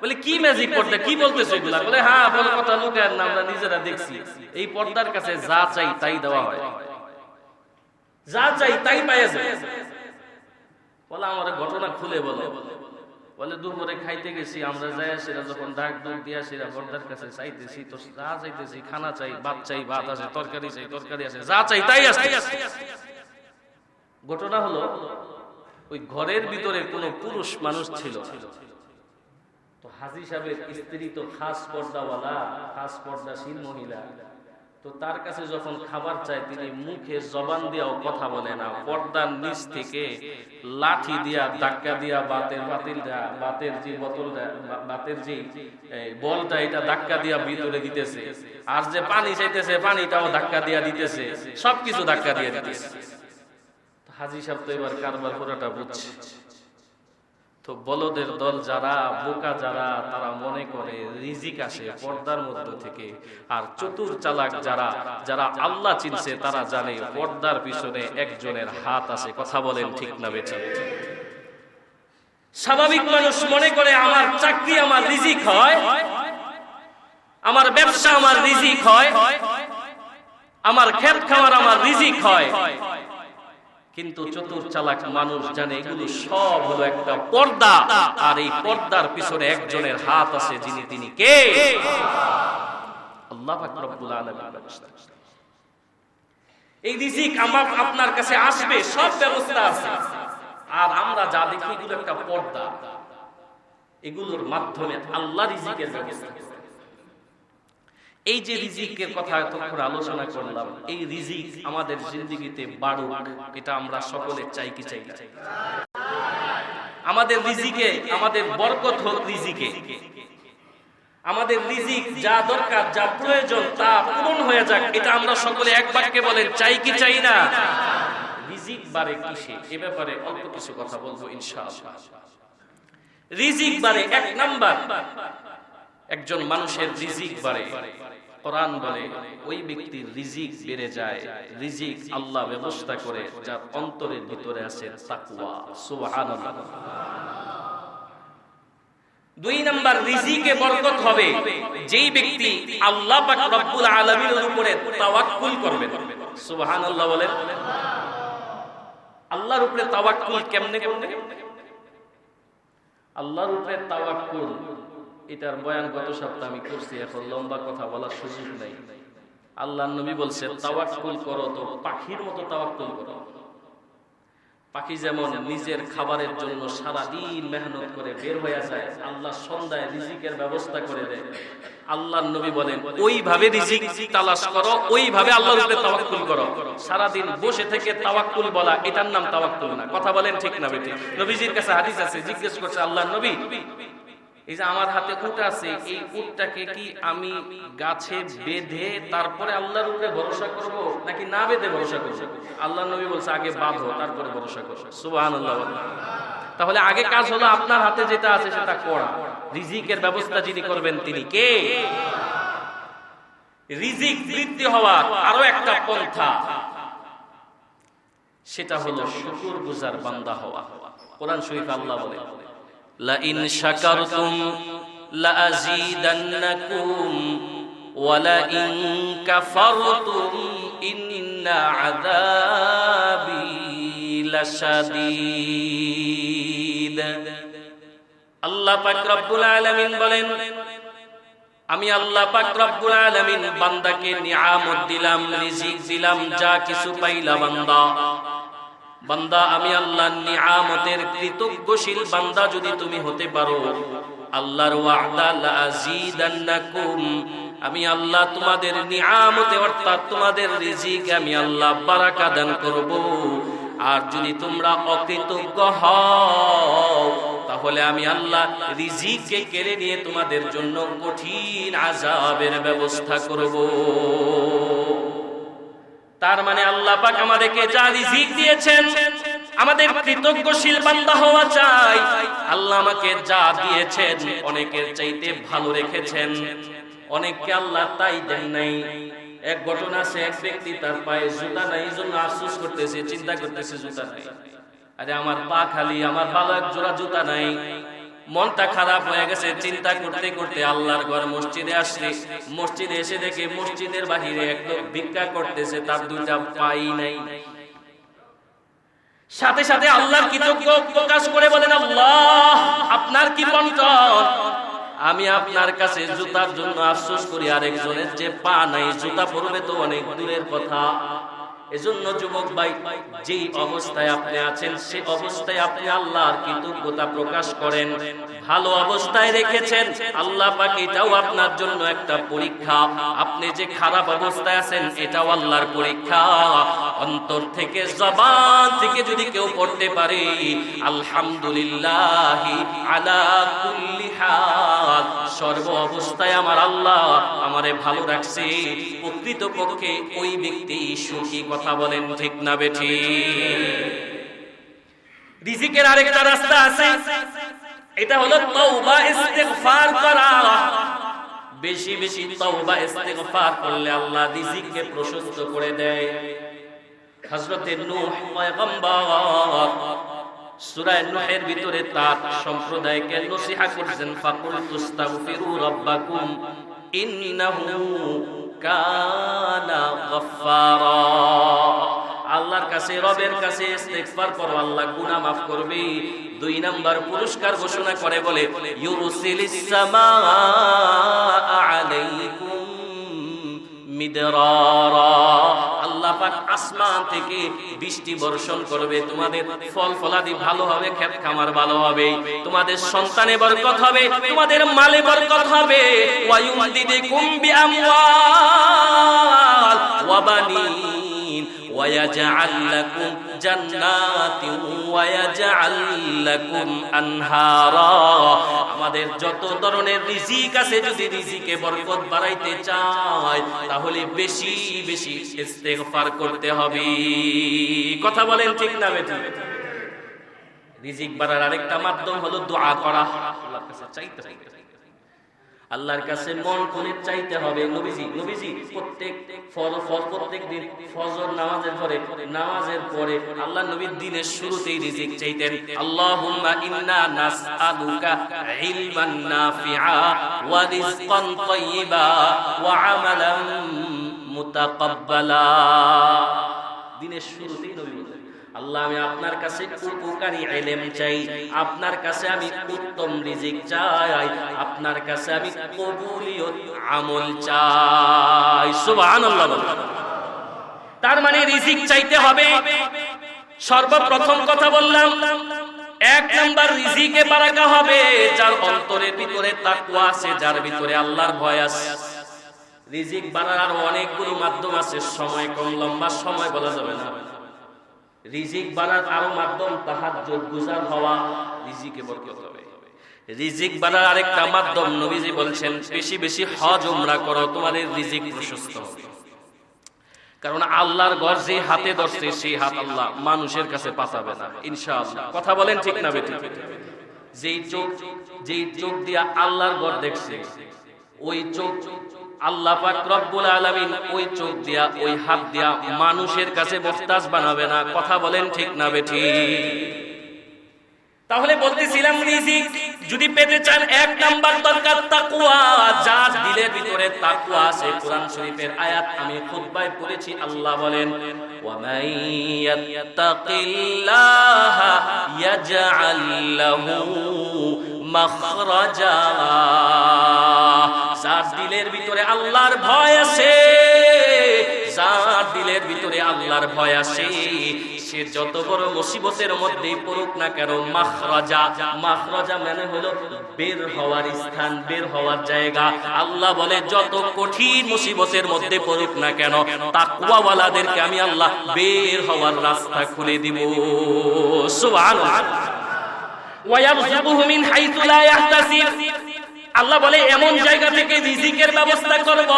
বলে কি ম্যাজিক পর্দা, কি বলতেছো এগুলা? বলে হ্যাঁ, বল কথা লুকায় না, আমরা নিজেরা দেখছি, এই পর্দার কাছে যা চাই তাই দেওয়া হয়, যা চাই তাই পাওয়া যায়। বলে আমার ঘটনা খুলে বলো। বলে দুপুরে খাইতে গেছি আমরা, যাই সেটা যখন ডাক দুধ দিয়া সেটা পর্দার কাছে চাইতেছি, তো যা চাইতেছি, খানা চাই ভাত চাই ভাত আছে, তরকারি চাই তরকারি আছে, যা চাই তাই আছে। ঘটনা হলো ওই ঘরের ভিতরে কোনো পুরুষ মানুষ ছিল। তো হাজী সাহেবের স্ত্রী তো খাস পর্দাওয়ালা, খাস পর্দাশীল মহিলা। তো তার কাছে যখন খাবার চায় তিনি মুখে জবান দিয়েও কথা বলে না, পর্দার নিচ থেকে লাঠি দিয়া ধাক্কা দিয়া বাতের যে বোতলটা, বাতের যে বলটা, এটা ধাক্কা দিয়া ভিতরে দিতেছে। আর যে পানি চাইতেছে পানিটাও ধাক্কা দিয়া দিতেছে, সবকিছু ধাক্কা দিয়া দিতেছে। হাজী সাহেব তো এবার কারবার পুরোটা বুঝছে। তো বলদের দল যারা, বোকা যারা, তারা মনে করে রিজিক আসে পর্দার মধ্য থেকে। আর চতুর চালাক যারা, যারা আল্লাহ চিনছে, তারা জানে পর্দার পিছনে একজনের হাত আছে। কথা বলেন ঠিক না বেঠিক? স্বাভাবিক মানুষ মনে করে আমার চাকরি আমার রিজিক হয়, আমার ব্যবসা আমার রিজিক হয়, আমার ক্ষেত খামার আমার রিজিক হয়। কিন্তু চতুর চালাক মানুষ জানে এগুলো সব হলো একটা পর্দা, আর এই পর্দার পিছনে একজনের হাত আছে, যিনি তিনি কে? আল্লাহ পাক রব্বুল আলামিন। এই রিজিক আমার আপনার কাছে আসবে, সব ব্যবস্থা আছে। আর আমরা যা দেখি এগুলো একটা পর্দা, এগুলোর মাধ্যমে আল্লাহ রিজিকের ব্যবস্থা। এই যে রিজিকের কথা এতক্ষণ আলোচনা করলাম, এই রিজিক আমাদের জিন্দেগিতে বাড়ুক, এটা আমরা সকলে চাই কি চাই না? আমাদের রিজিকে, আমাদের বরকত হোক রিজিকে, আমাদের রিজিক যা দরকার, যা প্রয়োজন তা পূরণ হয়ে যাক, এটা আমরা সকলে এক বাক্যে বলেন চাই কি চাই না? রিজিক বাড়ে কিসে, এ ব্যাপারে অল্প কিছু কথা বলবো ইনশাআল্লাহ। রিজিক বাড়ে এক নাম্বার, একজন মানুষের রিজিক বাড়ে, কোরআন বলে ওই ব্যক্তির রিজিক বেড়ে যায়, রিজিক আল্লাহ ব্যবস্থা করে যার অন্তরের ভিতরে আছে তাকওয়া। সুবহানাল্লাহ। দুই নাম্বার, রিজিকে বরকত হবে যেই ব্যক্তি আল্লাহ পাক রব্বুল আলামিনের উপরে তাওয়াক্কুল করবে। সুবহানাল্লাহ বলেন। আল্লাহর উপরে তাওয়াক্কুল কেমনে করবে? আল্লাহর উপরে তাওয়াক্কুল, এটার বয়ান গত সপ্তাহে আমি করছি, এখন লম্বা কথা বলার সুযোগ নাই। আল্লাহর নবী বলছে তাওয়াক্কুল করো তো পাখির মতো তাওয়াক্কুল করো। পাখি যেমন নিজের খাবারের জন্য সারা দিন মেহনত করে বের হয়ে যায়, আল্লাহ সন্ধ্যায় রিজিকের ব্যবস্থা করে দেয়। আল্লাহর নবী বলেন ওইভাবে রিজিক তালাশ করো, ওইভাবে আল্লাহর উপরে তাওয়াক্কুল করো। সারা দিন বসে থেকে তাওয়াক্কুল বলা, এটার নাম তাওয়াক্কুল না। কথা বলেন ঠিক না বেঠিক? নবীজির কাছে হাদিস আছে, জিজ্ঞেস করছে আল্লাহর নবী, এই যে আমার হাতে উট আছে, এই উটটাকে কি আমি গাছে বেঁধে তারপরে আল্লাহর উপরে ভরসা করব, নাকি না বেঁধে ভরসা করব? আল্লাহর নবী বলছে আগে বাঁধো, তারপরে ভরসা করো। সুবহানাল্লাহ। তাহলে আগে কাজ হলো আপনার হাতে যেটা আছে সেটা করা। রিজিকের ব্যবস্থা যিনি করবেন তিনি কে? রিজিক বৃদ্ধি হওয়ার আরো একটা পন্থা, সেটা হলো শুকরগুজার বান্দা হওয়া। কোরআন শরীফে আল্লাহ বলে লা ইন শাকারতুম লা আযীদান্নাকুম ওয়া লা ইন কাফারতুম ইন্না আযাবী লাশাদীদ। আল্লাহ পাক রব্বুল আলামিন বলেন আমি আল্লাহ পাক রব্বুল আলামিন বান্দাকে নিয়ামত দিলাম, রিজিক দিলাম, যা কিছু পাইলা বান্দা, বান্দা আমি আল্লাহর নিয়ামতের কৃতজ্ঞশীল বান্দা যদি তুমি হতে পারো, আল্লাহর ওয়াদা লা আযীদান্নাকুম, আমি আল্লাহ তোমাদের নিয়ামতে অর্থাৎ তোমাদের রিজিকে আমি আল্লাহ বারাকা দান করব। আর যদি তোমরা অকৃতজ্ঞ হও তাহলে আমি আল্লাহ রিজিককে কেড়ে নিয়ে তোমাদের জন্য কঠিন আযাবের ব্যবস্থা করব। তার মানে আল্লাহ পাক আমাদেরকে যা রিজিক দিয়েছেন আমাদের কৃতজ্ঞশীল বান্দা হওয়া চাই। আল্লাহ আমাকে যা দিয়েছেন অনেকের চাইতে ভালো রেখেছেন, অনেককে আল্লাহ তাই দেন নাই। এক ঘটনা আছে, এক ব্যক্তি তার পায়ে জুতা নাই, এই জন্য আফসোস করতেছে, চিন্তা করতেছে জুতা নাই। আরে আমার পা খালি, আমার ভালো এক জোড়া জুতা নাই। মনটা খারাপ হয়ে গেছে, চিন্তা করতে করতে আল্লাহর ঘর মসজিদে আসলে মসজিদে এসে দেখে মসজিদের বাহিরে এক লোক ভিক্ষা করতেছে, তার দুইটা পাই নাই। সাথে সাথে আল্লাহর কৃতজ্ঞ প্রকাশ করে বলেন আল্লাহ আপনার কি বন্টন, আমি আপনার কাছে জুতার জন্য আফসোস করি, আরেকজনের যে পা নাই, জুতা পরবে তো অনেক দূরের কথা। এজন্য যুবক ভাই, যেই অবস্থায় আপনি আছেন সেই অবস্থায় আপনি আল্লাহর কৃতজ্ঞতা প্রকাশ করেন। ভালো অবস্থায় রেখেছেন আল্লাহ পাক, এটাও আপনার জন্য একটা পরীক্ষা। আপনি যে খারাপ অবস্থায় আছেন এটাও আল্লাহর পরীক্ষা। অন্তর থেকে জবান থেকে যদি কেউ পড়তে পারে আলহামদুলিল্লাহি আলা কুল্লি হাল, সর্ব অবস্থায় আমার আল্লাহ আমারে ভালো রাখছে, প্রকৃতপক্ষে ওই ব্যক্তি সুখী। কথা বলেন ঠিক না বেঠিক? রিজিকের আরেকটা রাস্তা আছে, এটা হলো তওবা ইস্তিগফার করা। বেশি বেশি তওবা ইস্তিগফার করলে আল্লাহ রিজিককে প্রশস্ত করে দেয়। হযরতে নূহ পয়গম্বর সূরা নূহের ভিতরে তার সম্প্রদায়কে নসিহত করেছেন, ফাকুলতুস্তাগফিরু রাব্বাকুম ইন্নাহু কানা গফফারা। আল্লাহর কাছে, রবের কাছে ইস্তিগফার করো, আল্লাহ গুনাহ মাফ করবে। 2 নাম্বার পুরস্কার ঘোষণা করে বলে ইউরসিলিস সামাআ আলাইকুম মিদরারা, আল্লাহ পাক আসমান থেকে বৃষ্টি বর্ষণ করবে, তোমাদের ফল ফলাদি ভালো হবে, ক্ষেত খামার ভালো হবে, তোমাদের সন্তানে বরকত হবে, তোমাদের মালে বরকত হবে। ওয়া ইউমদিদুকুম বিআমওয়াল ওয়া বানিন ওয়া ইয়াজআল লাকুম জান্নাতিন ওয়া ইয়াজআল লাকুম আনহারা। আমাদের যত ধরনের রিজিক আছে, যদি রিজিকে বরকত বাড়াইতে চাই তাহলে বেশি বেশি ইস্তিগফার করতে হবে। কথা বলেন ঠিক না বেঠিক? রিজিক বাড়ার আরেকটা মাধ্যম হলো দোয়া করা, আল্লাহর কাছে চাইতে হবে। আল্লাহর কাছে মন খুলে চাইতে হবে। নবীজি প্রত্যেক দিন ফজর নামাজের পরে আল্লাহ নবী দিনের শুরুতেই রিজিক চাইতেন। আল্লাহুম্মা ইন্না নাসআলুকা ইলমান নাফিআ ওয়া রিজকান তাইয়্যিবা ওয়া আমালান মুতাকাব্বালা। দিনের শুরুতেই নবী বলেন, আল্লাহ আমি আপনার কাছে উপকারী ইলম চাই, আপনার কাছে আমি উত্তম রিজিক চাই, আপনার কাছে আমি কবুলিয়ত আমল চাই। সুবহানাল্লাহ। তার মানে রিজিক চাইতে হবে। সর্বপ্রথম কথা বললাম, 1 নাম্বার রিজিকে বারাকা হবে যার অন্তরের ভিতরে তাকওয়া আছে, যার ভিতরে আল্লাহর ভয় আছে। রিজিক বাড়ার আরো অনেকগুলো মাধ্যম আছে, সময় কম, লম্বা সময় বলা যাবে না। রিজিক বাড়ার আরো মাধ্যম তাহাজ্জুদ গুজার হওয়া, রিজিকে বরকত হবে। রিজিক বাড়ার আরেকটা মাধ্যম নবীজি বলছেন, বেশি বেশি হজ উমরা করো, তোমাদের রিজিক প্রশস্ত হবে। কারণ আল্লাহর ঘর যে হাতে ধরছে সেই হাত আল্লাহ মানুষের কাছে পাঠাবে না ইনশাআল্লাহ। কথা বলেন ঠিক না বেঠিক? যেই চোখ দিয়া আল্লাহর ঘর দেখছে, ওই চোখ আল্লাহ পাক রব্বুল আলামিন ওই চোখ দিয়া, ওই হাত দিয়া মানুষের কাছে মুহতাজ বানাবে না। কথা বলেন ঠিক না বেঠিক? তাহলে বলতেছিলাম, রিজিক যদি পেতে চান 1 নাম্বার দরকার তাকওয়া। যার দিলের ভিতরে তাকওয়া আছে, কোরআন শরীফের আয়াত আমি খুতবায় পড়েছি, আল্লাহ বলেন ওয়া মাইয়াত্তাকিল্লাহা ইয়াজআল লাহু মাখরাজা। যার দিলের ভিতরে আল্লাহর ভয় আছে, যার দিলের ভিতরে আল্লাহর ভয় আছে, সে যত বড় মুসিবতের মধ্যেই পড়ুক না কেন, মাখরাজা মানে হলো বের হওয়ার স্থান, বের হওয়ার জায়গা। আল্লাহ বলে যত কঠিন মুসিবতের মধ্যে পড়ুক না কেন, তাকওয়াওয়ালাদেরকে আমি আল্লাহ বের হওয়ার রাস্তা খুলে দিব। সুবহানাল্লাহ। ওয়া ইয়ারযুকুহু মিন হাইতু লা ইয়াহতাসিব। আল্লাহ বলে এমন জায়গা থেকে রিজিকের ব্যবস্থা করব।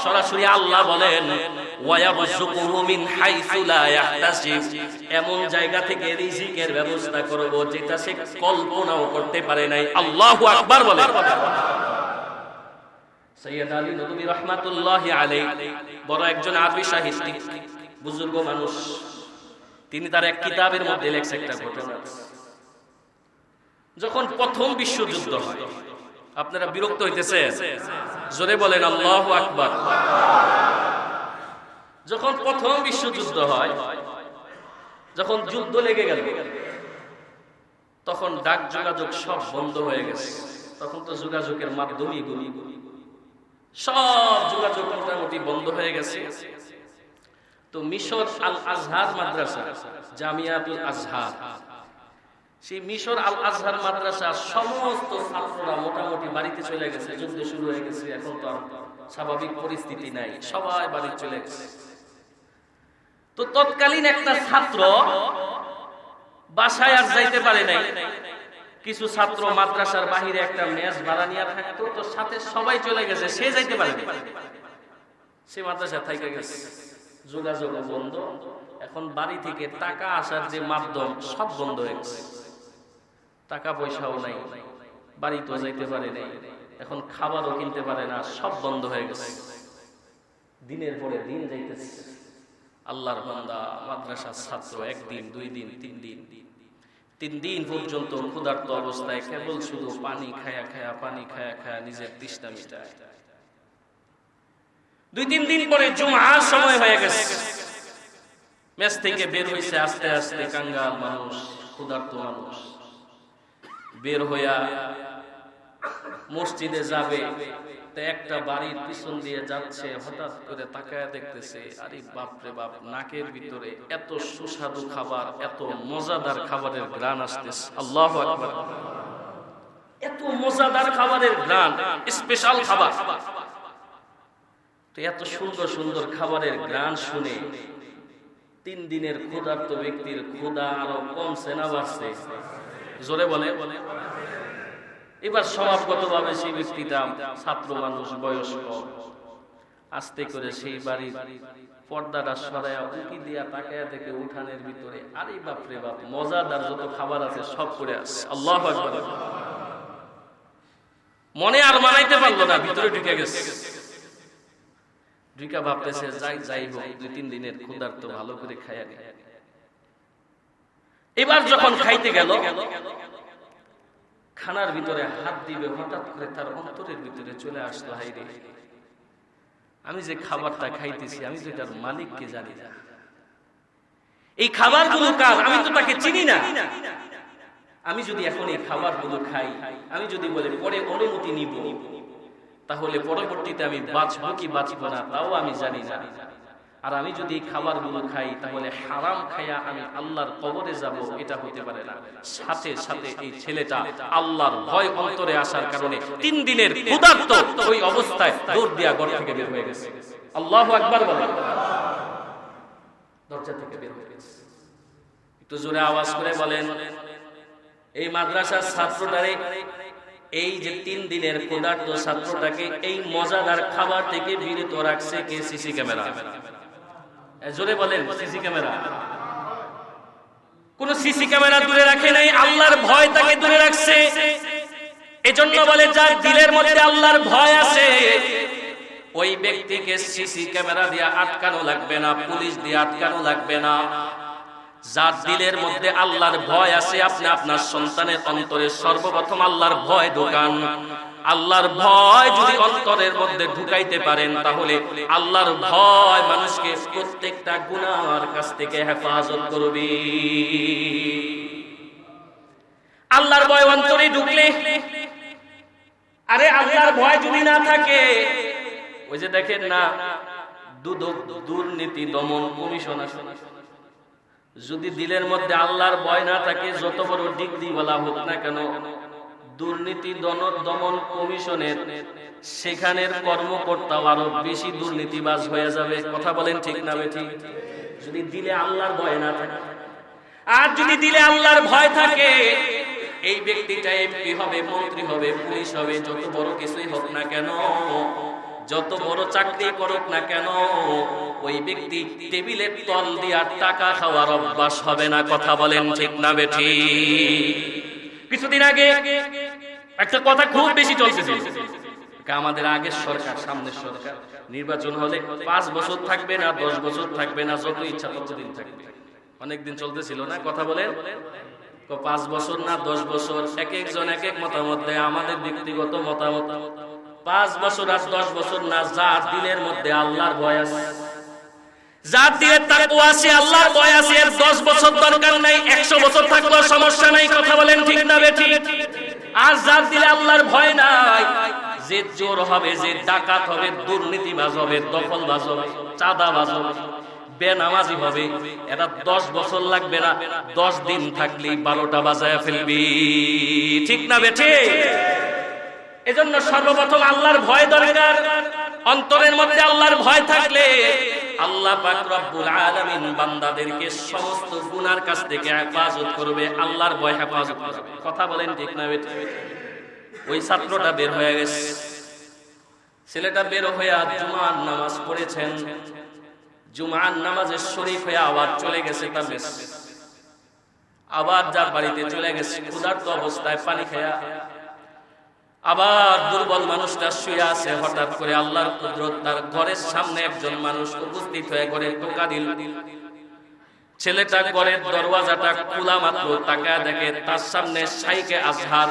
সরাসরি আল্লাহ বলেন ওয়া ইয়ারযুকুহু মিন হাইসু লা ইয়াহতাসিব, এমন জায়গা থেকে রিজিকের ব্যবস্থা করব যেটা সে কল্পনাও করতে পারে নাই। আল্লাহু আকবার বলে। সৈয়দ আলী নদভী রাহমাতুল্লাহি আলাইহি বড় একজন আরবি সাহিত্যিক, বুজুর্গ মানুষ। তিনি তার এক কিতাবের মধ্যে লেখছে একটা ঘটনা। যখন প্রথম বিশ্বযুদ্ধ হয়, আপনারা বিরক্ত হইতেছেন? জোরে বলেন আল্লাহু আকবার। যখন প্রথম বিশ্বযুদ্ধ হয়, যখন যুদ্ধ লেগে গেল, তখন ডাক যোগাযোগ সব বন্ধ হয়ে গেছে। তখন তো যোগাযোগের মাধ্যমই সব যোগাযোগ মোটামুটি বন্ধ হয়ে গেছে। তো মিশর আল আজহার মাদ্রাসা, জামিয়াতুল আজহার, সেই মিশর আল আজহার মাদ্রাসার সমস্ত ছাত্ররা মোটামুটি বাড়িতে চলে গেছে। যুদ্ধ শুরু হয়ে গেছে, এখন তো আর স্বাভাবিক পরিস্থিতি নাই, সবাই বাড়ি চলে গেছে। তো তৎকালীন একটা ছাত্র বাসায় আর যাইতে পারে নাই। কিছু ছাত্র মাদ্রাসার বাহিরে একটা মেস ভাড়া নিয়ে থাকতো, তো সাথে সবাই চলে গেছে, সে যাইতে পারে না। সে মাদ্রাসা থাইকা গেছে, যোগাযোগ বন্ধ। এখন বাড়ি থেকে টাকা আসার যে মাধ্যম সব বন্ধ হয়ে গেছে, টাকা পয়সাও নাই, বাড়ি তো যাইতে পারে নাই, এখন খাবারও কিনতে পারে না, সব বন্ধ হয়ে গেছে। দিনের পরে দিন যাইতেছে। আল্লাহর বান্দা মাদ্রাসার ছাত্র একদিন, 2 দিন, 3 দিন পর্যন্ত ক্ষুধার্ত অবস্থায় কেবল শুধু পানি খায়া খায়া নিজের তৃষ্ণা মিটায়। 2-3 দিন পরে জুমার সময় হয়ে গেছে, মেস থেকে বের হইছে আস্তে আস্তে কাঙ্গাল মানুষ, ক্ষুধার্ত মানুষ। বের হইয়া মসজিদে যাবে, তো একটা বাড়ির পিছন দিয়ে যাচ্ছে, হঠাৎ করে তাকায়া দেখতেছে, আরে বাপরে বাপ, নাকের ভিতরে এত সুস্বাদু খাবার, এত মজাদার খাবারের ঘ্রাণ আসতেছে। আল্লাহু আকবার! এত মজাদার খাবারের ঘ্রাণ, স্পেশাল খাবার। তো এত সুন্দর সুন্দর খাবারের ঘ্রাণ শুনে 3 দিনের ক্ষুধার্ত ব্যক্তির ক্ষুধা আরো কমছে না বাড়ছে? জোরে বলে। এবার স্বভাবগতভাবে সেই ব্যক্তিটা ছাত্র মানুষ, বয়স্ক, আস্তে করে সেই বাড়ির পর্দাটা সরাইয়া উকি দিয়া তাকায়া দেখে উঠানের ভিতরে, আরে বাপরে বাপ, মজাদার যত খাবার আছে সব করে আসছে। আল্লাহু আকবার! মনে আর মানাইতে পারলো না, ভিতরে ঢুকে গেছে। ঢুকা ভাবতেছে, যাই হোক, 2-3 দিনের ক্ষুধার্ত, ভালো করে খাইয়া নে। এবার যখন খাইতে গেল, খানার ভিতরে হাত দিবে, হঠাৎ করে তার অন্তরের ভিতরে চলে আসলো, হায়রে, আমি যে খাবারটা খাইতেছি, আমি তো এটার মালিককে জানি না। এই খাবারগুলো কার? আমি তো তাকে চিনি না। আমি যদি এখন এই খাবারগুলো খাই, আমি যদি বলে পরে অনুমতি নিব, তাহলে পরবর্তীতে আমি বাঁচবো কি বাঁচবো না তাও আমি জানি না। আর আমি যদি এই খাবারগুলো খাই, তাহলে হারাম খাইয়া আমি আল্লাহর কবরে যাব, এটা হতে পারে না। সাথে সাথে এই ছেলেটা আল্লাহর ভয় অন্তরে আসার কারণে 3 দিনের ক্ষুধার্ত ওই অবস্থায় দৌড় দিয়া ঘর থেকে বের হয়ে গেছে। আল্লাহু আকবার বলেন। দরজা থেকে বের হয়ে গেছে। একটু জোরে আওয়াজ করে বলেন, এই মাদ্রাসার ছাত্রটারে, এই যে 3 দিনের ক্ষুধার্ত ছাত্রটাকে এই মজাদার খাবার থেকে বিরত রাখছে কে? CC camera. জোরে বলেন, সিসি ক্যামেরা। কোন সিসি ক্যামেরা দূরে রাখে নাই, আল্লাহর ভয় তাকে দূরে রাখছে। এজন্য বলে, যার দিলের মধ্যে আল্লাহর ভয় আছে, ওই ব্যক্তিকে সিসি ক্যামেরা দিয়ে আটকানো লাগবে না, পুলিশ দিয়ে আটকানো লাগবে না। যার দিলের মধ্যে আল্লাহর ভয় আছে, আপনি আপনার সন্তানের অন্তরে সর্বপ্রথম আল্লাহর ভয় ঢুকান। আল্লাহর ভয় যদি অন্তরের মধ্যে ঢুকাইতে পারেন, তাহলে আল্লাহর ভয় মানুষকে প্রত্যেকটা গুনাহের কাছ থেকে হেফাজত করবে। আল্লাহর ভয় অন্তরে ঢুকলে, আরে আল্লাহর ভয় যদি না থাকে, ওই যে দেখেন না, দুর্নীতি দমন কমিশন আছে, যদি দিলের মধ্যে আল্লাহর ভয় না থাকে, যত বড় ডিগ্রি বলা হোক না কেন, দুর্নীতি দমন কমিশনের সেখানের কর্মকর্তা আরো বেশি দুর্নীতিবাজ হয়ে যাবে। কথা বলেন ঠিক না বেঠিক? যদি দিলে আল্লাহর ভয় না থাকে। আর যদি দিলে আল্লাহর ভয় থাকে, এই ব্যক্তিটা এমপি হবে, মন্ত্রী হবে, পুলিশ হবে, যত বড় কিছুই হোক না কেন, যত বড় চাকরি করুক না কেন, ওই ব্যক্তি টেবিলের তল দিয়া টাকা খাওয়ার অভ্যাস হবে না। কথা বলেন ঠিক না বেঠিক? কিছুদিন আগে একটা কথা খুব বেশি চলতেছিল, আমাদের আগের সরকার, সামনের সরকার নির্বাচন হলে 5 বছর থাকবে না, 10 বছর থাকবে না, যত ইচ্ছা ততদিন থাকবে। অনেকদিন চলতেছিল না? কথা বলেন, 5 বছর না 10 বছর, এক একজন এক এক মতামত দেয়। আমাদের ব্যক্তিগত মতামত 5 বছর আর 10 বছর না, যার দিলের মধ্যে আল্লাহর ভয় আছে, যার দিলে তাকওয়া আছে, আল্লাহর ভয় আছে, এর 10 বছর দরকার নাই, 100 বছর থাকলেও সমস্যা নাই। কথা বলেন ঠিক না বেঠিক? আর যার দিলে আল্লাহর ভয় নাই, যে চোর হবে, যে ডাকাত হবে, দুর্নীতিবাজ হবে, দখলবাজ হবে, চাঁদাবাজ হবে, বেনামাজি হবে, এরা 10 বছর লাগবে না, 10 দিন থাকলেই 12টা বাজায় ফেলবি। ঠিক না বেঠে? এজন্য সর্বপ্রথম আল্লাহর ভয় দরকার। অন্তরের মধ্যে আল্লাহর ভয় থাকলে আল্লাহ পাক রব্বুল আলামিন বান্দাদেরকে সমস্ত গুনার কাছ থেকে হেফাজত করবে, আল্লাহর ভয় হেফাজত করবে। কথা বলেন ঠিক না বেঠে? ওই ছাত্রটা বের হয়ে গেছে, ছেলেটা বের হয়ে জুমার নামাজ পড়েছেন, জুমার নামাজের শরীক হয়ে আবার চলে গেছে তার মেসে, আবার যার বাড়িতে চলে গেছে ক্ষুধার্ত অবস্থায় পানি খেয়া। আবার দুর্বল মানুষটা শুয়ে আছে, হঠাৎ করে আল্লাহর কুদরত, তার ঘরের সামনে একজন মানুষ উপস্থিত হয়ে ঘরে টোকা দিল। ছেলেটা ঘরের দরওয়াজাটা খোলা মাত্র তাকায় দেখে তার সামনে শাইখে আজহার,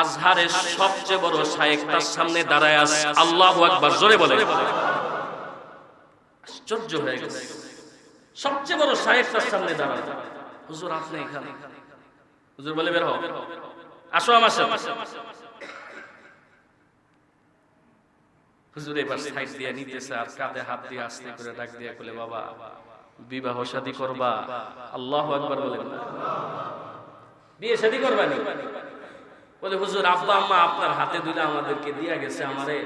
আজহারের সবচেয়ে বড় শাইখ তার সামনে দাঁড়ায় আছে। আল্লাহু আকবার, জোরে বলে। আশ্চর্য হয়ে গেছে, সবচেয়ে বড় শাইখ তার সামনে দাঁড়ায়। হুজুর আপনি এখানে? হুজুর বলে বের হও, আসো আমার সাথে। হুজুর এবার সাইড দিয়ে নিতেছে আর কাঁধে হাত দিয়ে আস্তে করে ডাক দিয়ে বলে, বাবা বিবাহ শাদী করবা? আল্লাহু আকবার বলেন না। বিয়ে শাদী করবা নি? বলে হুজুর আব্বা আম্মা আপনার হাতে দুইটা আমাদেরকে দিয়া গেছে, আমারে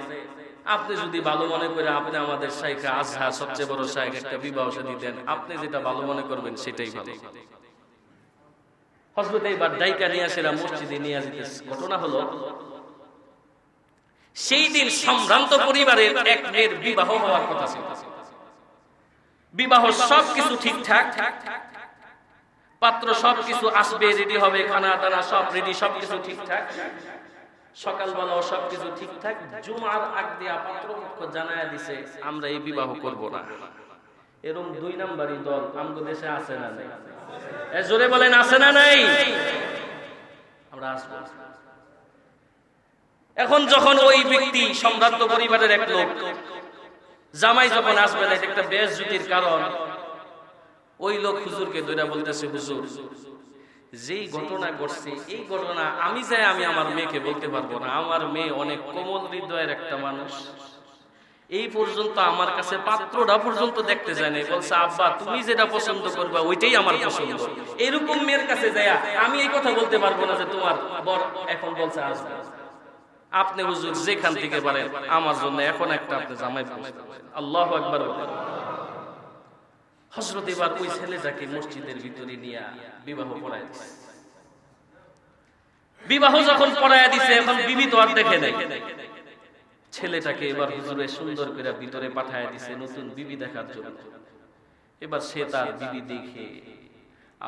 আপনি যদি ভালো মনে করে আপনি আমাদের শাইখে আজহার সবচেয়ে বড় শাইখ একটা বিবাহ শাদী দেন, আপনি যেটা ভালো মনে করবেন সেটাই ভালো। হযরত এইবার ডাইকা নিয়ে আসেরা মসজিদে নিয়ে যেতেছে। ঘটনা হলো সেই দিন সম্ভ্রান্ত পরিবারের এক মেয়ের বিবাহ হওয়ার কথা ছিল। বিবাহ সবকিছু ঠিকঠাক, পাত্র সবকিছু আসবে, রেডি হবে, খানা দানা সব রেডি, সবকিছু ঠিকঠাক, সকালবেলাও সবকিছু ঠিকঠাক। জুমার আগ দিয়া পাত্রপক্ষ জানায়া দিছে আমরা এই বিবাহ করব না। এরকম 2 নাম্বারই দল আমাদের দেশে আছে না নাই? জোরে বলেন আছে না নাই? আমরা আসবো। এখন যখন ওই ব্যক্তি সম্ভ্রান্ত পরিবারের এক লোক জামাই যখন আসবে না, এটা একটা বেইজ্জতির কারণ। ওই লোক হুজুরকে ধরে বলতেছে, হুজুর যেই ঘটনা ঘটছে এই ঘটনা আমি চাই আমি আমার মেয়েকে বলতে পারবো না। আমার মেয়ে অনেক কোমল হৃদয়ের একটা মানুষ, এই পর্যন্ত আমার কাছে পাত্রটা পর্যন্ত দেখতে যায় না। বলছে আব্বা তুমি যেটা পছন্দ করবা ওইটাই আমার পছন্দ। এরকম মেয়ের কাছে যায়া আমি এই কথা বলতে পারবো না যে তোমার বর এখন বলছে আসবে। আপনি হুজুর যেখান থেকে পারেন আমার জন্য এখন একটা আপনি জামাই পছন্দ করেন। আল্লাহু আকবার বলেন। হযরত এবার ওই ছেলেটাকে মসজিদের ভিতরে নিয়ে বিবাহ পড়ায় দিছে। বিবাহ যখন পড়ায় দিছে, এখন বিবি তো আর দেখে নাই। ছেলেটাকে এবার হুজুরে সুন্দর করে ভিতরে পাঠায় দিছে নতুন বিবি দেখার জন্য। এবার সে তার বিবি দেখে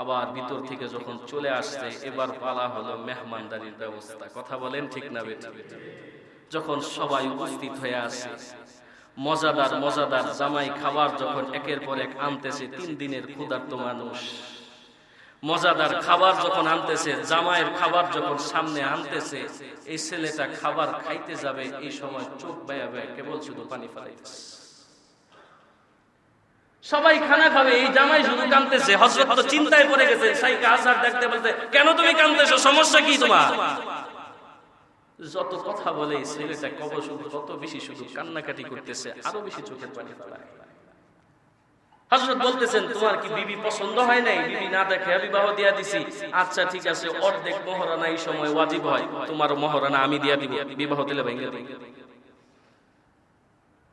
আবার ভিতর থেকে যখন চলে আসছে, এবার পালা হলো মেহমানদারির ব্যবস্থা। কথা বলেন ঠিক না বেঠিক? যখন সবাই উপস্থিত হয়ে আসে, মজাদার মজাদার জামাই খাবার যখন একের পর এক আনতেছে, 3 দিনের ক্ষুধার্ত মানুষ মজাদার খাবার যখন আনতেছে, জামাইয়ের খাবার যখন সামনে আনতেছে, এই ছেলেটা খাবার খাইতে যাবে, এই সময় চোখ বায়া বায়া কেবল শুধু পানি ফেলাইতেছে। সবাই খানা খাবে, এই জামাই শুধু কাঁদতেছে। হযরত তো চিন্তায় পড়ে গেছে, শাইখে আজহার দেখতে বলতে, কেন তুমি কাঁদতেছো, সমস্যা কি তোমার? যত কথা বলে ছেলেটা কবে শুধু তত বেশি শুধু কান্নাকাটি করতেছে, আরো বেশি চোখের পানি ফেলায়। হযরত বলতেছেন তোমার কি বিবি পছন্দ হয় নাই? বিবি না দেখে বিবাহ দিয়া দিছি। আচ্ছা ঠিক আছে, অর্ধেক মহরানা এই সময় ওয়াজিব হয়, তোমার মহরানা আমি দিয়া দিব, বিবাহ দিলে ভেঙে দিই।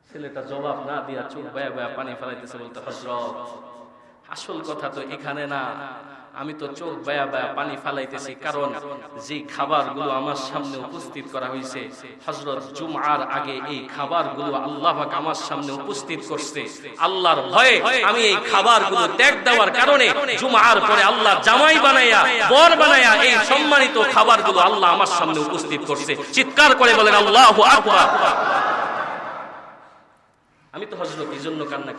ছেলেটা জবাব না দিয়া চোখ বায়া বায়া পানি ফেলাইতেছে, বলতে হযরত আসল কথা তো এখানে না, আমি তো চোখ বায়া বায়া পানি ফেলাইতেছি কারণ যে খাবারগুলো আমার সামনে উপস্থিত করা হয়েছে, হযরত জুমআর আগে এই খাবারগুলো আল্লাহ পাক আমার সামনে উপস্থিত করছে। আল্লাহর ভয়ে আমি এই খাবারগুলো ত্যাগ দেওয়ার কারণে জুমআর পরে আল্লাহ জামাই বানায়া বর বানায়া এই সম্মানিত খাবারগুলো আল্লাহ আমার সামনে উপস্থিত করছে। চিৎকার করে বলেন আল্লাহু আকবার। আমি তো হযরত এই জন্য কান্না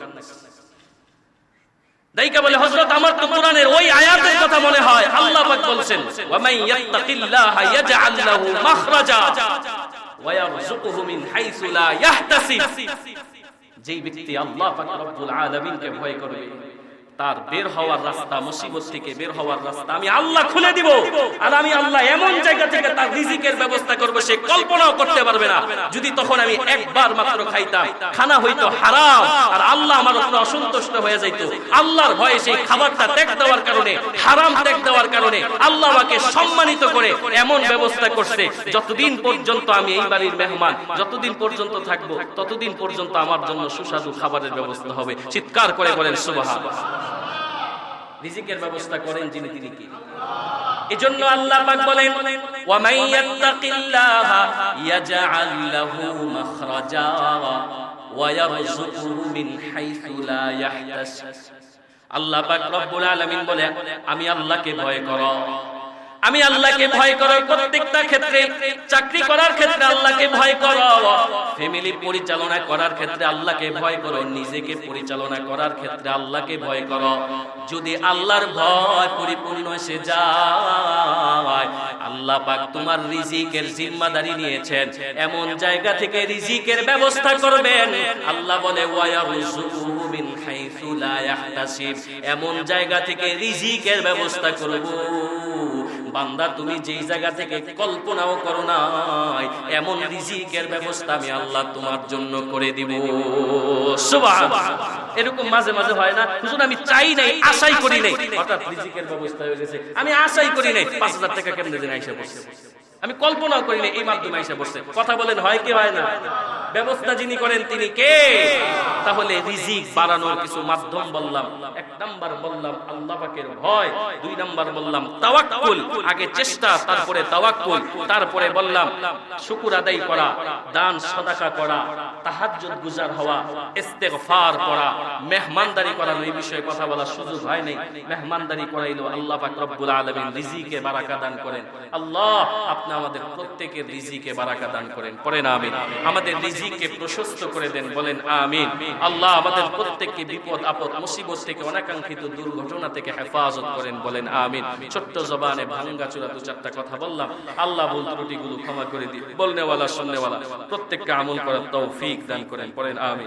দাইকা বলে, হযরত আমার তো কোরআনের ওই আয়াতের কথা মনে হয়। আল্লাহ পাক বলছেন, ওয়া মান ইয়াত্তাকিল্লাহা ইয়াজআল লাহু মাখরাজা ওয়া ইয়ারযুকুহু মিন হাইসু লা ইয়াহতাসিব। যেই ব্যক্তি আল্লাহ পাক রব্বুল আলামিনকে ভয় করবে, তার বের হওয়ার রাস্তা, মুসিবত থেকে বের হওয়ার রাস্তা আমি আল্লাহ খুলে দিব। আর আমি আল্লাহ এমন জায়গা থেকে তার রিজিকের ব্যবস্থা করব সে কল্পনাও করতে পারবে না। যদি তখন আমি একবার মাত্র খাইতাম, খানা হইতো হারাম, আর আল্লাহ আমার উপর অসন্তুষ্ট হয়ে যাইত, আল্লাহর ভয়ে সেই খাবারটা ত্যাগ দেওয়ার কারণে, হারাম ত্যাগ দেওয়ার কারণে আল্লাহ আমাকে সম্মানিত করে এমন ব্যবস্থা করছে, যতদিন পর্যন্ত আমি এই বাড়ির মেহমান, যতদিন পর্যন্ত থাকবো ততদিন পর্যন্ত আমার জন্য সুস্বাদু খাবারের ব্যবস্থা হবে। চিৎকার করে বলেন সুবহানাল্লাহ। রিজিকের ব্যবস্থা করেন যিনি, তিনি কি? এজন্য আল্লাহ পাক বলেন, ওয়া মান ইয়াত্তাকিল্লাহা ইয়াজআল লাহু মাখরাজা ওয়া ইয়ারযুকুহু মিন হাইসু লা ইয়াহতাসিব। আল্লাহ পাক রব্বুল আলামিন বলে, আমি আল্লাহকে ভয় করো, আমি আল্লাহকে ভয় করো। প্রত্যেকটা ক্ষেত্রে, চাকরি করার ক্ষেত্রে আল্লাহকে ভয় করো, ফ্যামিলি পরিচালনা করার ক্ষেত্রে আল্লাহকে ভয় করো, নিজেকে পরিচালনা করার ক্ষেত্রে আল্লাহকে ভয় করো। যদি আল্লাহর ভয় পরিপূর্ণ এসে যায়, আল্লাহ পাক তোমার রিজিকের জিম্মাদারি নিয়েছেন, এমন জায়গা থেকে রিজিকের ব্যবস্থা করবেন। আল্লাহ বলে, ওয়া ইয়ারযুকুহু মিন হাইসু লা ইয়াহতাসিব, এমন জায়গা থেকে রিজিকের ব্যবস্থা করব। বান্দা, তুমি যেই জায়গা থেকে কল্পনাও করো নাই, এমন রিজিকের ব্যবস্থা আমি আল্লাহ তোমার জন্য করে দিব। সুবহানাল্লাহ। এরকম মাঝে মাঝে হয় না, হুজুর আমি চাই নাই, আশাই করি নাই, হঠাৎ রিজিকের ব্যবস্থা হয়ে গেছে। আমি আশাই করি নাই 5000 টাকা কেমনে দিন আইসা পড়ছে, আমি কল্পনাও করি নাই এই মাধ্যমে আইসা পড়ছে। কথা বলেন, হয় কি হয় না? ব্যবস্থা যিনি করেন তিনি কে? তাহলে রিজিক বাড়ানোর কিছু মাধ্যম বললাম। এক নাম্বার বললাম আল্লাহ পাকের ভয়, দুই নাম্বার বললাম তাওয়াক্কুল, আগে চেষ্টা তারপরে তাওয়াক্কুল, তারপরে বললাম শুকর আদায় করা, দান সাদাকা করা, তাহাজ্জুদ গুজার হওয়া, ইস্তেগফার করা, মেহমানদারি করা। এই বিষয়ে কথা বলার সুযোগ হয় নাই। মেহমানদারি করাইলো আল্লাহ পাক রব্বুল আলামিন রিজিকে বারাকা দান করেন। আল্লাহ আপনি আমাদের প্রত্যেকের রিজিকে বারাকা দান করেন, পড়েন আমিন। আমাদের রিজিককে প্রশস্ত করে দেন, বলেন আমিন। আল্লাহ আমাদের প্রত্যেককে বিপদ আপদ মুসিবত থেকে, অনাকাঙ্ক্ষিত দুর্ঘটনা থেকে হেফাজত করেন, বলেন আমিন। ছোট্ট জবানে ভাঙ্গা চূড়া দু চারটা কথা বললাম, আল্লাহ ভুল ত্রুটিগুলো ক্ষমা করে দিন। বলনেওয়ালা শুননেওয়ালা প্রত্যেককে আমল করার তৌফিক দান করেন, পড়েন আমিন।